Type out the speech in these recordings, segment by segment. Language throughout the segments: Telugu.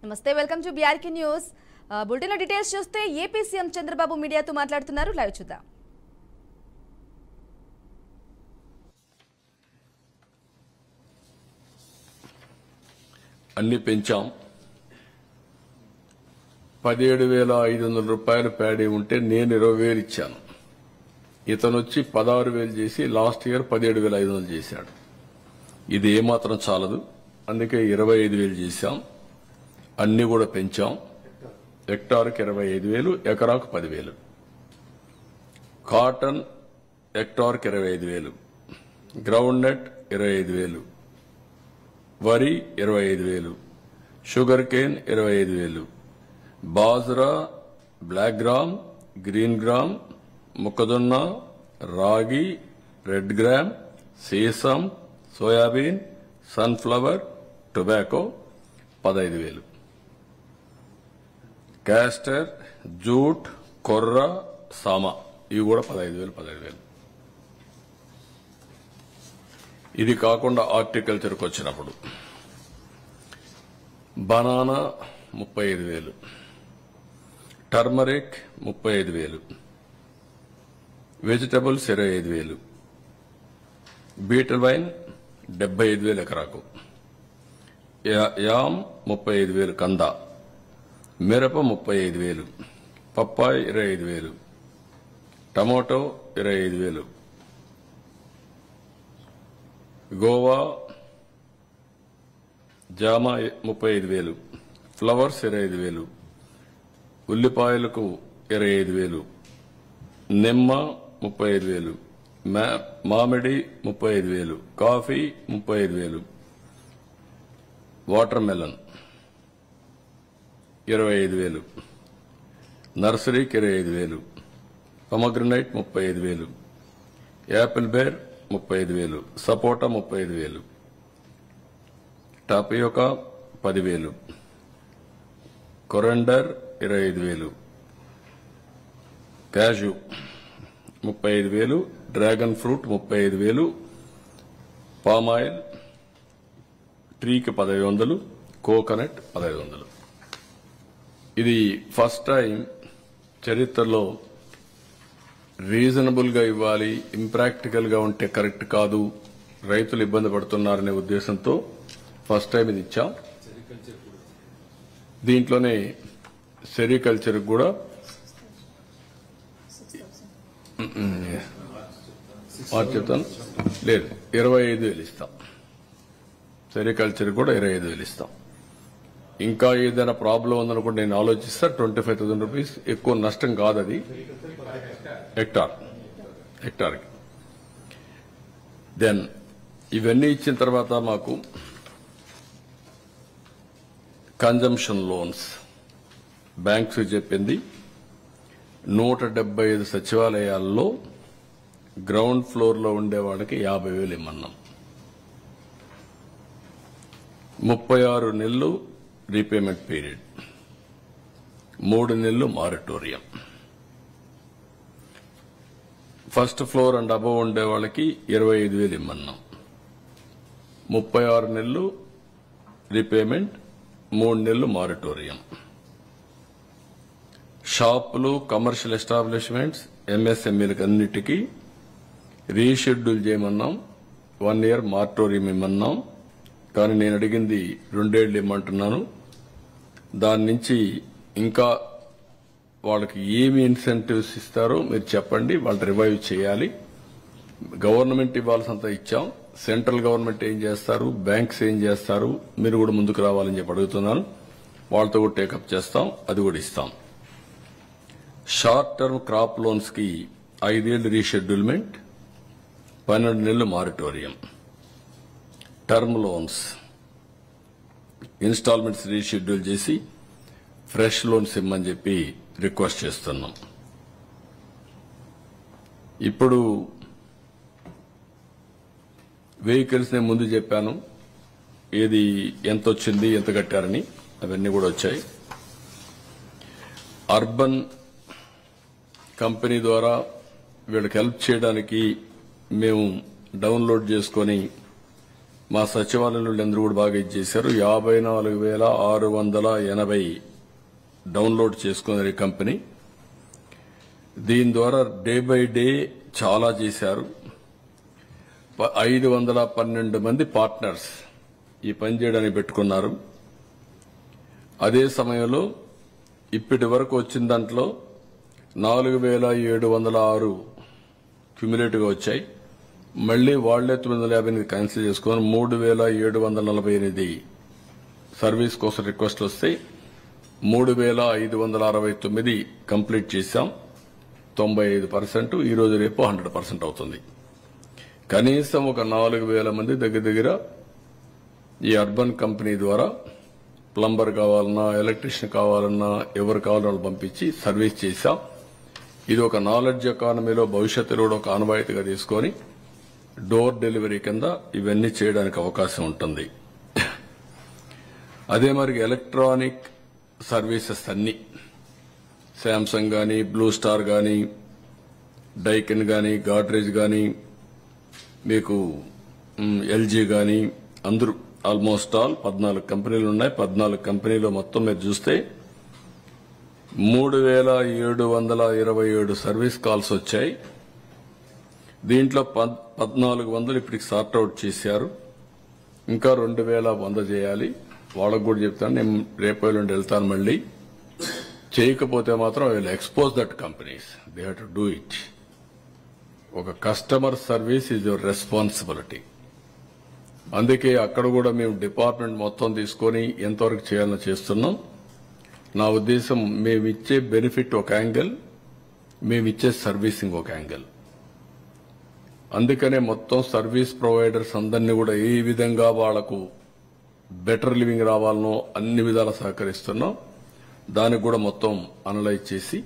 నమస్తే, welcome to BRK news. Bulletin details చూస్తే ఏపీ సీఎం చంద్రబాబు మీడియాతో మాట్లాడుతున్నారు. లైవ్ చూద్దాం. అన్ని పెంచాం. 17,500 రూపాయలు ప్యాడీ ఉంటే నేను 20,000 ఇచ్చాను. ఇతను వచ్చి 16,000 చేసి లాస్ట్ ఇయర్ 17,500 చేశాడు. ఇది ఏమాత్రం చాలదు, అందుకే 25,000 చేశాం. అన్ని కూడా పెంచాం. హెక్టార్కి 25,000, ఎకరాకు 10,000. కాటన్ హెక్టార్కి 25,000, గ్రౌండ్ నట్ 25,000, వరి 25,000, sugar cane 25,000, bajra, black gram, green gram, మొక్కజొన్న, రాగి, రెడ్ గ్రామ్, సీసం, soybean, sunflower, tobacco 15,000, castor, jute, కొర్ర, సామా ఇవి కూడా 15,000. ఇది కాకుండా హార్టికల్చర్కి వచ్చినప్పుడు banana 35,000, turmeric 35,000, vegetables 25,000, betel vine 75,000 ఎకరాకు, యామ్ 35,000 కంద, మిరప 35,000, పప్పాయి 25,000, టమోటో 25,000, గోవా జామ 35,000, ఫ్లవర్స్ 25,000, ఉల్లిపాయలకు 25,000, నిమ్మ 35,000, మామిడి 35,000, కాఫీ 35,000, వాటర్ మెలన్ 25,000, నర్సరీకి 25,000, pomegranate 35,000, apple ber 35,000, sapota 35,000, tapioca 10,000, coriander 25,000, cashew 35,000, dragon fruit 35,000, palm oil ట్రీకి 1,500, కోకోనట్ 1,500. ఇది ఫస్ట్ టైం చరిత్రలో రీజనబుల్ గా ఇవ్వాలి, ఇంప్రాక్టికల్ గా ఉంటే కరెక్ట్ కాదు, రైతులు ఇబ్బంది పడుతున్నారనే ఉద్దేశంతో ఫస్ట్ టైం ఇది ఇచ్చాం. దీంట్లోనే సెరికల్చర్ కూడా చెప్తాను, లేదు 25,000 ఇస్తాం. సెరికల్చర్ కూడా 25,000 ఇస్తాం. ఇంకా ఏదైనా ప్రాబ్లం ఉందనుకుంటే నేను ఆలోచిస్తా. 25,000 రూపీస్ ఎక్కువ నష్టం కాదు, అది హెక్టార్కి. దెన్ ఇవన్నీ ఇచ్చిన తర్వాత మాకు కన్జంప్షన్ లోన్స్ బ్యాంక్స్ చెప్పింది 175 సచివాలయాల్లో గ్రౌండ్ ఫ్లోర్ లో ఉండే వాళ్ళకి 50,000 ఇమ్మన్నాం. 36 నెలలు రీపేమెంట్ పీరియడ్, 3 నెలలు moratorium. First floor and above ఉండే వాళ్ళకి 25,000 ఇమ్మన్నాం. 36 నెలలు రీపేమెంట్, 3 నెలలు మారటోరియం. షాపులు, కమర్షియల్ ఎస్టాబ్లిష్మెంట్స్, ఎంఎస్ఎంఈలకు అన్నిటికీ రీషెడ్యూల్ చేయమన్నాం. 1 ఇయర్ మారటోరియం ఇమ్మన్నాం. కానీ నేను అడిగింది 2 ఏళ్లు ఇమ్మంటున్నాను. దాని నుంచి ఇంకా వాళ్ళకి ఏమి ఇన్సెంటివ్స్ ఇస్తారో మీరు చెప్పండి, వాళ్ళు రివైవ్ చేయాలి. గవర్నమెంట్ ఇవ్వాల్సినంత ఇచ్చాం, సెంట్రల్ గవర్నమెంట్ ఏం చేస్తారు, బ్యాంక్స్ ఏం చేస్తారు, మీరు కూడా ముందుకు రావాలని చెప్పి అడుగుతున్నాను. వాళ్ళతో కూడా టేకప్ చేస్తాం, అది కూడా ఇస్తాం. షార్ట్ టర్మ్ క్రాప్ లోన్స్ కి 5 ఏళ్లు రీషెడ్యూల్మెంట్, 12 నెలలు moratorium. Term loans installments reschedule చేసి ఫ్రెష్ లోన్స్ ఇమ్మని చెప్పి రిక్వెస్ట్ చేస్తున్నాం. ఇప్పుడు వెహికల్స్ నేను ముందు చెప్పాను, ఏది ఎంత వచ్చింది, ఎంత కట్టారని, అవన్నీ కూడా వచ్చాయి. అర్బన్ కంపెనీ ద్వారా వీళ్ళకి హెల్ప్ చేయడానికి మేము డౌన్లోడ్ చేసుకొని మా సచివాలయంలో అందరూ కూడా బాగా ఇచ్చేశారు. 54,680 డౌన్లోడ్ చేసుకున్నారు ఈ కంపెనీ. దీని ద్వారా డే బై డే చాలా చేశారు. 512 మంది పార్ట్నర్స్ ఈ పని చేయడానికి పెట్టుకున్నారు. అదే సమయంలో ఇప్పటి వరకు వచ్చిన దాంట్లో 4,706 క్యుములేటివ్ గా వచ్చాయి. మళ్లీ వాళ్లే 958 క్యాన్సిల్ చేసుకుని 3,748 సర్వీస్ కోసం రిక్వెస్ట్ వస్తాయి. 3,569 కంప్లీట్ చేశాం. 95%. ఈ రోజు రేపు 100% అవుతుంది. కనీసం ఒక 4,000 మంది దగ్గర ఈ అర్బన్ కంపెనీ ద్వారా ప్లంబర్ కావాలన్నా, ఎలక్ట్రీషియన్ కావాలన్నా, ఎవరు కావాలన్నా వాళ్ళు పంపించి సర్వీస్ చేశాం. ఇది ఒక నాలెడ్జ్ ఎకానమీలో భవిష్యత్తులో ఒక ఆనవాయితీగా తీసుకొని డోర్ డెలివరీ కింద ఇవన్నీ చేయడానికి అవకాశం ఉంటుంది. అదే మరి ఎలక్ట్రానిక్ సర్వీసెస్ అన్ని శాంసంగ్ గానీ, బ్లూ స్టార్ గానీ, డైకిన్ గానీ, గాడ్రేజ్ గానీ, మీకు ఎల్జీ గానీ, అందరూ ఆల్మోస్ట్ ఆల్ 14 కంపెనీలు ఉన్నాయి. 14 కంపెనీలో మొత్తం మీరు చూస్తే 3,727 సర్వీస్ కాల్స్ వచ్చాయి. దీంట్లో 1,400 ఇప్పటికి సార్ట్అవుట్ చేశారు. ఇంకా 2,100 చేయాలి. వాళ్ళకు కూడా చెప్తాను, నేను రేపు ఎల్లుండి వెళ్తాను. మళ్ళీ చేయకపోతే మాత్రం I will expose that companies. They have to do it. ఒక customer service is your responsibility. అందుకే అక్కడ కూడా మేము డిపార్ట్మెంట్ మొత్తం తీసుకొని ఎంతవరకు చేయాలని చేస్తున్నాం. నా ఉద్దేశం, మేమిచ్చే బెనిఫిట్ ఒక యాంగిల్, మేమిచ్చే సర్వీసింగ్ ఒక యాంగిల్. అందుకనే మొత్తం సర్వీస్ ప్రొవైడర్స్ అందరినీ కూడా ఏ విధంగా వాళ్లకు బెటర్ లివింగ్ రావాలనో అన్ని విధాలా సహకరిస్తున్నాం. దానికి కూడా మొత్తం అనలైజ్ చేసి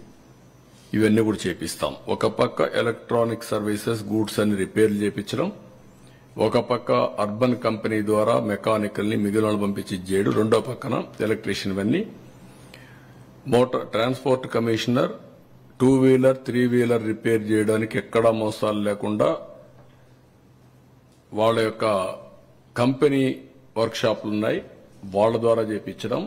ఇవన్నీ కూడా చేపిస్తాం. ఒక పక్క ఎలక్ట్రానిక్ సర్వీసెస్ గూడ్స్ అన్ని రిపేర్లు చేయించడం, ఒక పక్క అర్బన్ కంపెనీ ద్వారా మెకానికల్ ని మిగిలిన పంపించి చేయడం, రెండో పక్కన ఎలక్ట్రీషియన్ అన్ని. Motor transport commissioner 2 wheeler 3 wheeler repair చేయడానికి ఎక్కడా మోసాలు లేకుండా వాళ్ళ యొక్క కంపెనీ వర్క్ షాపులున్నాయి, వాళ్ళ ద్వారా చేయించడం,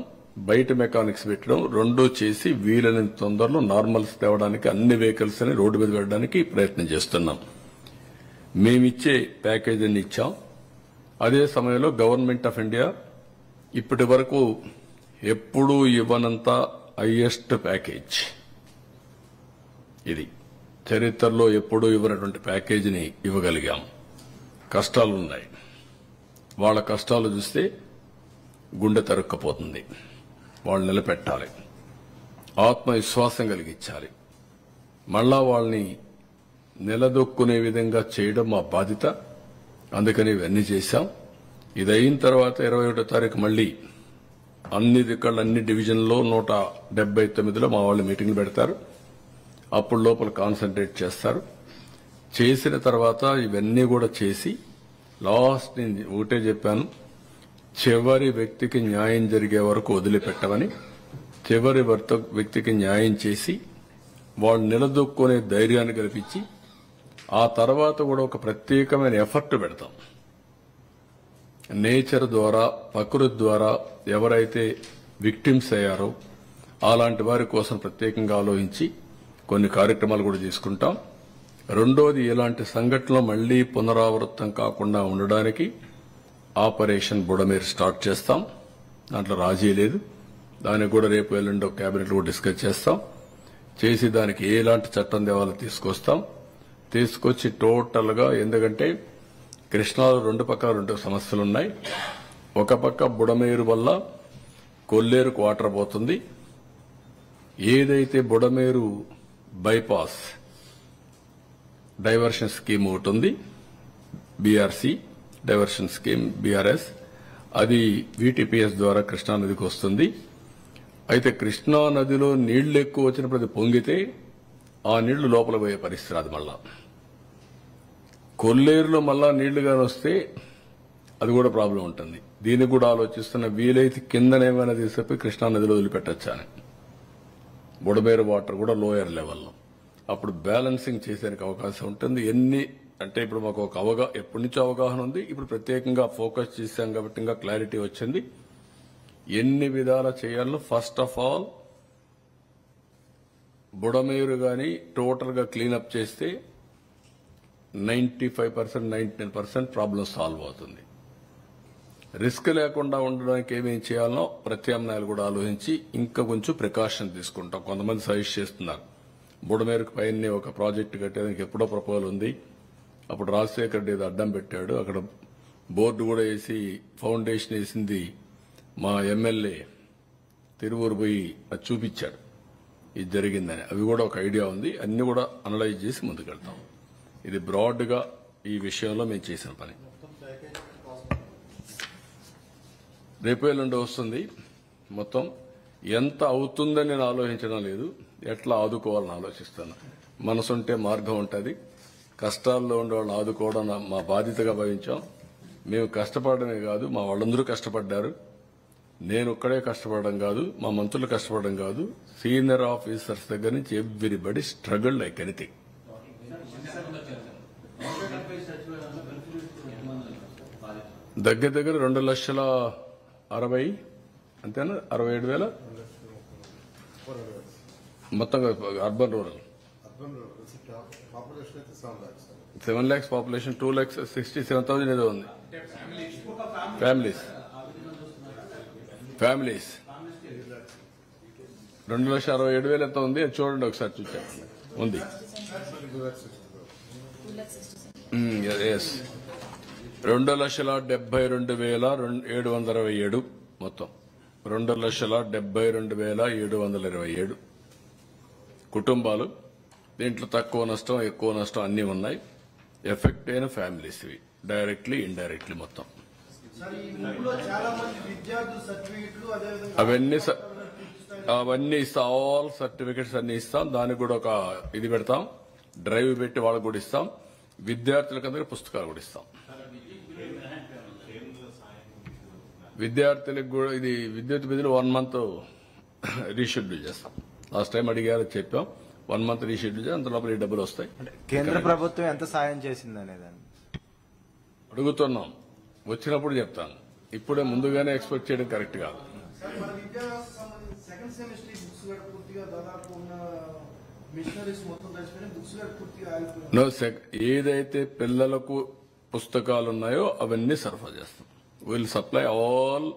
బయట మెకానిక్స్ పెట్టడం, రెండూ చేసి వీలైనంత తొందరలో నార్మల్స్ తేవడానికి అన్ని వెహికల్స్ ని రోడ్డు మీద పెట్టడానికి ప్రయత్నం చేస్తున్నాం. మేమిచ్చే ప్యాకేజ్ అన్ని ఇచ్చాం. అదే సమయంలో గవర్నమెంట్ ఆఫ్ ఇండియా ఇప్పటి వరకు ఎప్పుడూ ఇవ్వనంత హైయెస్ట్ ప్యాకేజ్ ఇది. చరిత్రలో ఎప్పుడూ ఇవ్వనటువంటి ప్యాకేజీని ఇవ్వగలిగాం. కష్టాలున్నాయి. వాళ్ళ కష్టాలు చూస్తే గుండె తరుక్కపోతుంది. వాళ్ళు నిలబెట్టాలి, ఆత్మవిశ్వాసం కలిగించాలి, మళ్ళా వాళ్ళని నిలదొక్కునే విధంగా చేయడం మా బాధ్యత. అందుకని ఇవన్నీ చేశాం. ఇది అయిన తర్వాత 21వ తారీఖు మళ్లీ అన్ని దిక్కలు అన్ని డివిజన్లో 179లో మా వాళ్ళు మీటింగ్లు పెడతారు. అప్పుడు లోపల కాన్సన్ట్రేట్ చేస్తారు. చేసిన తర్వాత ఇవన్నీ కూడా చేసి లాస్ట్ నేను ఒకటే చెప్పాను, చివరి వ్యక్తికి న్యాయం జరిగే వరకు వదిలిపెట్టమని. చివరి వ్యక్తికి న్యాయం చేసి వాళ్ళు నిలదొక్కునే ధైర్యాన్ని కల్పించి ఆ తర్వాత కూడా ఒక ప్రత్యేకమైన ఎఫర్ట్ పెడతాం. నేచర్ ద్వారా, ప్రకృతి ద్వారా ఎవరైతే విక్టిమ్స్ అయ్యారో అలాంటి వారి కోసం ప్రత్యేకంగా ఆలోచించి కొన్ని కార్యక్రమాలు కూడా తీసుకుంటాం. రెండోది, ఇలాంటి సంఘటనలు మళ్లీ పునరావృతం కాకుండా ఉండడానికి ఆపరేషన్ బుడమేరు స్టార్ట్ చేస్తాం. దాంట్లో రాజీ లేదు. దానికి కూడా రేపు ఎల్లుండో కేబినెట్ కూడా డిస్కస్ చేస్తాం. చేసి దానికి ఎలాంటి చట్టం తేవాలో తీసుకొచ్చి టోటల్ గా, ఎందుకంటే కృష్ణాలో రెండు పక్కల 2 సమస్యలున్నాయి. ఒక పక్క బుడమేరు వల్ల కొల్లేరుకు వాటర్ పోతుంది. ఏదైతే బుడమేరు బైపాస్ డైవర్షన్ స్కీమ్ ఒకటి ఉంది, బీఆర్సీ డైవర్షన్ స్కీమ్, బీఆర్ఎస్, అది వీటీపీఎస్ ద్వారా కృష్ణానదికి వస్తుంది. అయితే కృష్ణానదిలో నీళ్లు ఎక్కువ వచ్చినప్పుడు అది పొంగితే ఆ నీళ్లు లోపల పోయే పరిస్థితి రాదు. మళ్ళా కొల్లేరులో మళ్ళా నీళ్లుగాని వస్తే అది కూడా ప్రాబ్లం ఉంటుంది. దీనికి కూడా ఆలోచిస్తున్న, వీలైతే కిందనేమైనా తీసుకుపోయి కృష్ణానదిలో వదిలిపెట్టచ్చా అని. బుడమేరు వాటర్ కూడా లోయర్ లెవెల్లో, అప్పుడు బ్యాలెన్సింగ్ చేసేందుకు అవకాశం ఉంటుంది. ఎన్ని అంటే ఇప్పుడు మాకు ఒక ఎప్పటి నుంచో అవగాహన ఉంది. ఇప్పుడు ప్రత్యేకంగా ఫోకస్ చేశాం కాబట్టి ఇంకా క్లారిటీ వచ్చింది. ఎన్ని విధాల చేయాలో ఫస్ట్ ఆఫ్ ఆల్ బుడమేరు గాని టోటల్ గా క్లీనప్ చేస్తే 95%, 99% ప్రాబ్లం సాల్వ్ అవుతుంది. రిస్క్ లేకుండా ఉండడానికి ఏమేం చేయాలనో ప్రత్యామ్నాయాలు కూడా ఆలోచించి ఇంకా కొంచెం ప్రికాషన్ తీసుకుంటాం. కొంతమంది సజెస్ట్ చేస్తున్నారు బుడమేరుకు పైన ఒక ప్రాజెక్టు కట్టేదానికి ఎప్పుడో ప్రపోజల్ ఉంది. అప్పుడు రాజశేఖర్ రెడ్డి ఏదో అడ్డం పెట్టాడు. అక్కడ బోర్డు కూడా వేసి ఫౌండేషన్ వేసింది మా ఎమ్మెల్యే తిరువూరు పోయి అది చూపించాడు ఇది జరిగిందని. అవి కూడా ఒక ఐడియా ఉంది. అన్ని కూడా అనలైజ్ చేసి ముందుకెళ్తాం. ఇది బ్రాడ్ గా ఈ విషయంలో మేము చేసిన పని. రేపు ఎల్లుండి వస్తుంది. మొత్తం ఎంత అవుతుందని నేను ఆలోచించడం లేదు, ఎట్లా ఆదుకోవాలని ఆలోచిస్తాను. మనసుంటే మార్గం ఉంటుంది. కష్టాల్లో ఉండే వాళ్ళని ఆదుకోవడం మా బాధ్యతగా భావించాం. మేము కష్టపడమే కాదు, మా వాళ్ళందరూ కష్టపడ్డారు. నేను ఒక్కడే కష్టపడడం కాదు, మా మంత్రులు కష్టపడడం కాదు, సీనియర్ ఆఫీసర్స్ దగ్గర నుంచి ఎవ్రీబడి స్ట్రగుల్ లైక్ ఎనీథింగ్. దగ్గర దగ్గర 2,60,000 అంతేనా, 67,000 మొత్తం అర్బన్ రూరల్ 7 lakhs పాపులేషన్, 2,67,000 ఏదో ఉంది. ఫ్యామిలీస్ 2,67,000 ఎంత ఉంది అది చూడండి ఒకసారి. చూచాను ఉంది. ఎస్ 2,72,727 మొత్తం 2,72,727 కుటుంబాలు. దీంట్లో తక్కువ నష్టం ఎక్కువ నష్టం అన్ని ఉన్నాయి. ఎఫెక్ట్ అయిన ఫ్యామిలీస్ ఇవి డైరెక్ట్లీ ఇండైరెక్ట్లీ మొత్తం. అవన్నీ ఇస్తాం. ఆల్ సర్టిఫికెట్స్ అన్ని ఇస్తాం. దానికి కూడా ఒక ఇది పెడతాం, డ్రైవ్ పెట్టి వాళ్ళకు కూడా ఇస్తాం. విద్యార్థులకందరికీ పుస్తకాలు కూడా ఇస్తాం. విద్యార్థులకు కూడా ఇది విద్యుత్ బిల్లులు 1 month రీషెడ్యూల్ చేస్తాం. లాస్ట్ టైం అడిగారు చెప్పాం. 1 month రీషెడ్యూల్ చేసి అంత లోపల ఈ డబ్బులు వస్తాయి. కేంద్ర ప్రభుత్వం ఎంత సాయం చేసింది అనేది అడుగుతున్నాం. వచ్చినప్పుడు చెప్తాను. ఇప్పుడే ముందుగానే ఎక్స్పెక్ట్ చేయడం కరెక్ట్ కాదు. ఏదైతే పిల్లలకు పుస్తకాలు ఉన్నాయో అవన్నీ సరఫరా చేస్తాం. Will supply all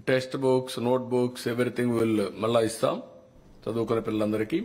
text books, note books, everything will మళ్ళా ఇస్తాం చదువుకునే పిల్లలందరికీ.